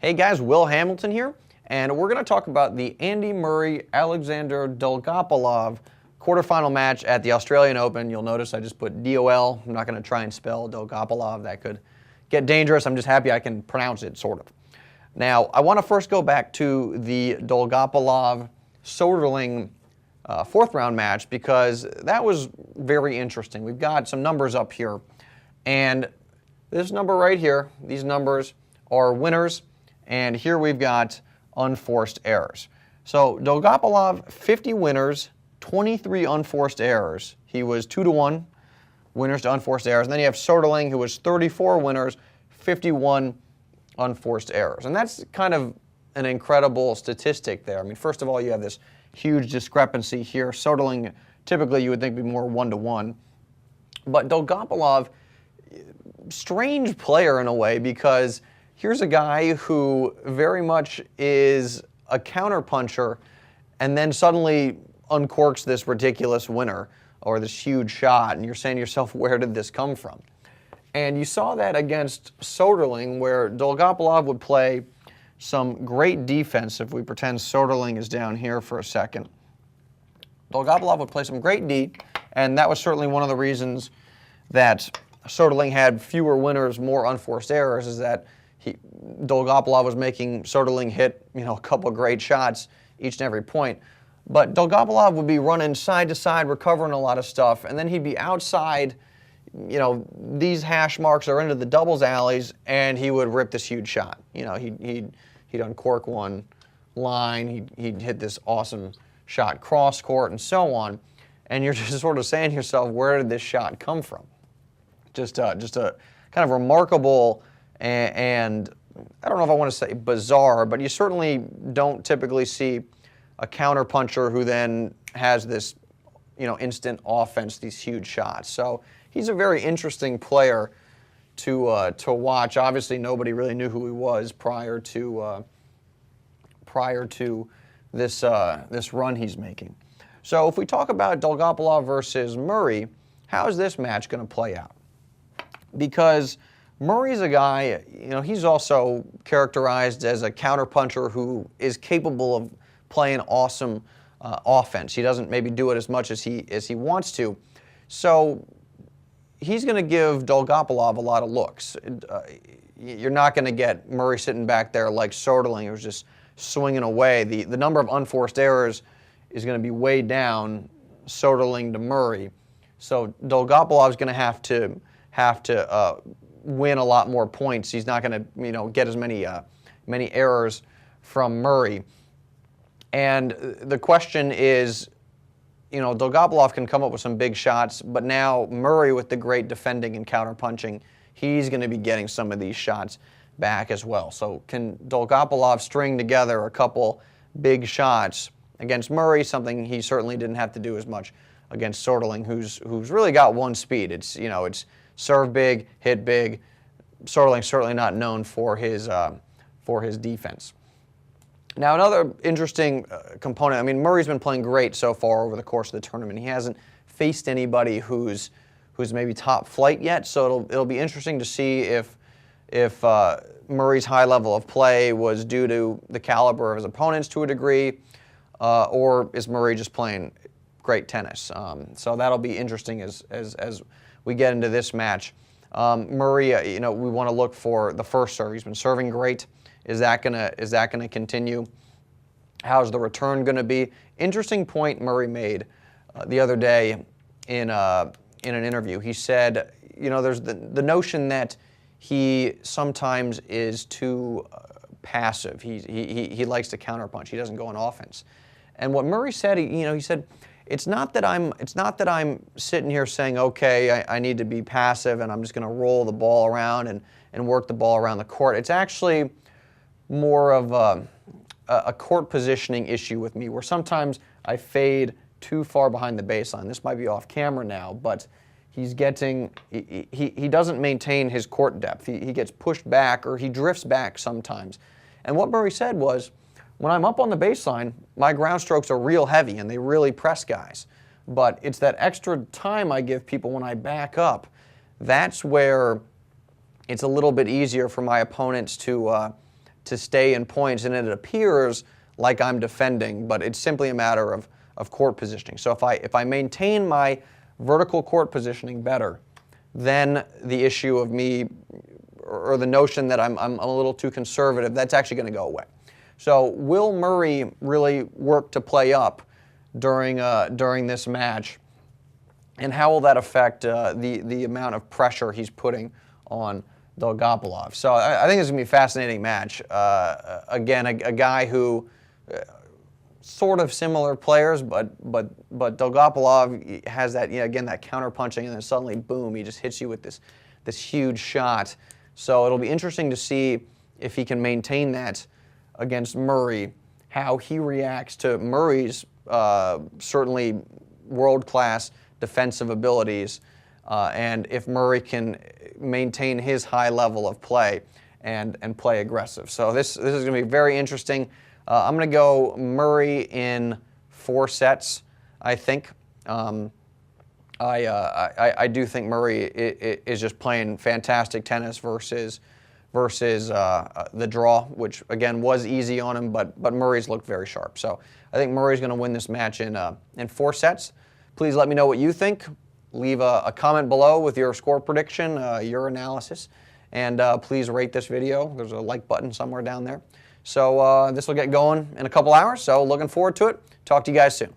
Hey guys, Will Hamilton here, and we're going to talk about the Andy Murray-Alexandr Dolgopolov quarterfinal match at the Australian Open. You'll notice I just put DOL. I'm not going to try and spell Dolgopolov. That could get dangerous. I'm just happy I can pronounce it, sort of. Now, I want to first go back to the Dolgopolov-Soderling fourth round match because that was very interesting. We've got some numbers up here, and this number right here, these numbers are winners. And here we've got unforced errors. So Dolgopolov, 50 winners, 23 unforced errors. He was 2-1 winners to unforced errors. And then you have Soderling, who was 34 winners, 51 unforced errors. And that's kind of an incredible statistic there. I mean, first of all, you have this huge discrepancy here. Soderling, typically you would think would be more 1-1. But Dolgopolov, strange player in a way, because here's a guy who very much is a counterpuncher and then suddenly uncorks this ridiculous winner or this huge shot, and you're saying to yourself, where did this come from? And you saw that against Soderling, where Dolgopolov would play some great defense. If we pretend Soderling is down here for a second, Dolgopolov would play some great D, and that was certainly one of the reasons that Soderling had fewer winners, more unforced errors, is that Dolgopolov was making Soderling hit, a couple of great shots each and every point. But Dolgopolov would be running side to side, recovering a lot of stuff, and then he'd be outside, these hash marks are into the doubles alleys, and he would rip this huge shot. He'd uncork one line, he'd hit this awesome shot cross court, and so on. And you're just sort of saying to yourself, where did this shot come from? Just a kind of remarkable and I don't know if I want to say bizarre, but you certainly don't typically see a counterpuncher who then has this, instant offense, these huge shots. So he's a very interesting player to watch. Obviously, nobody really knew who he was prior to this run he's making. So if we talk about Dolgopolov versus Murray, how is this match going to play out? Because Murray's a guy, he's also characterized as a counterpuncher who is capable of playing awesome offense. He doesn't maybe do it as much as he wants to. So he's going to give Dolgopolov a lot of looks. You're not going to get Murray sitting back there like Soderling, who's just swinging away. The number of unforced errors is going to be way down Soderling to Murray. So Dolgopolov's going to have to win a lot more points. He's not going to, get as many errors from Murray. And the question is, Dolgopolov can come up with some big shots, but now Murray, with the great defending and counterpunching, he's going to be getting some of these shots back as well. So can Dolgopolov string together a couple big shots against Murray, something he certainly didn't have to do as much against Soderling, who's really got one speed. It's serve big, hit big. Soderling certainly not known for his defense. Now, another interesting component. Murray's been playing great so far over the course of the tournament. He hasn't faced anybody who's maybe top flight yet. So it'll be interesting to see if Murray's high level of play was due to the caliber of his opponents to a degree, or is Murray just playing great tennis? So that'll be interesting as we get into this match. Murray, we want to look for the first serve. He's been serving great. Is that gonna continue? How's the return going to be? Interesting point Murray made the other day in an interview. He said, there's the notion that he sometimes is too passive. He likes to counterpunch. He doesn't go on offense. And what Murray said, he said, It's not that I'm sitting here saying, okay, I need to be passive and I'm just going to roll the ball around and work the ball around the court. It's actually more of a court positioning issue with me, where sometimes I fade too far behind the baseline. This might be off camera now, but he doesn't maintain his court depth. He gets pushed back, or he drifts back sometimes. And what Murray said was, when I'm up on the baseline, my ground strokes are real heavy and they really press guys. But it's that extra time I give people when I back up. That's where it's a little bit easier for my opponents to to stay in points, and it appears like I'm defending, but it's simply a matter of court positioning. So if I maintain my vertical court positioning better, then the issue of me, or the notion that I'm a little too conservative, that's actually going to go away. So will Murray really work to play up during this match, and how will that affect the amount of pressure he's putting on Dolgopolov? So I think this is going to be a fascinating match. Again, a guy who sort of similar players, but Dolgopolov has that, again, that counter punching, and then suddenly boom, he just hits you with this huge shot. So it'll be interesting to see if he can maintain that against Murray, how he reacts to Murray's certainly world-class defensive abilities, and if Murray can maintain his high level of play and play aggressive. So this is going to be very interesting. I'm going to go Murray in 4 sets, I think. I do think Murray is just playing fantastic tennis versus the draw, which again was easy on him, but Murray's looked very sharp. So I think Murray's going to win this match in 4 sets. Please let me know what you think. Leave a comment below with your score prediction, your analysis, and please rate this video. There's a like button somewhere down there. So this will get going in a couple hours, so looking forward to it. Talk to you guys soon.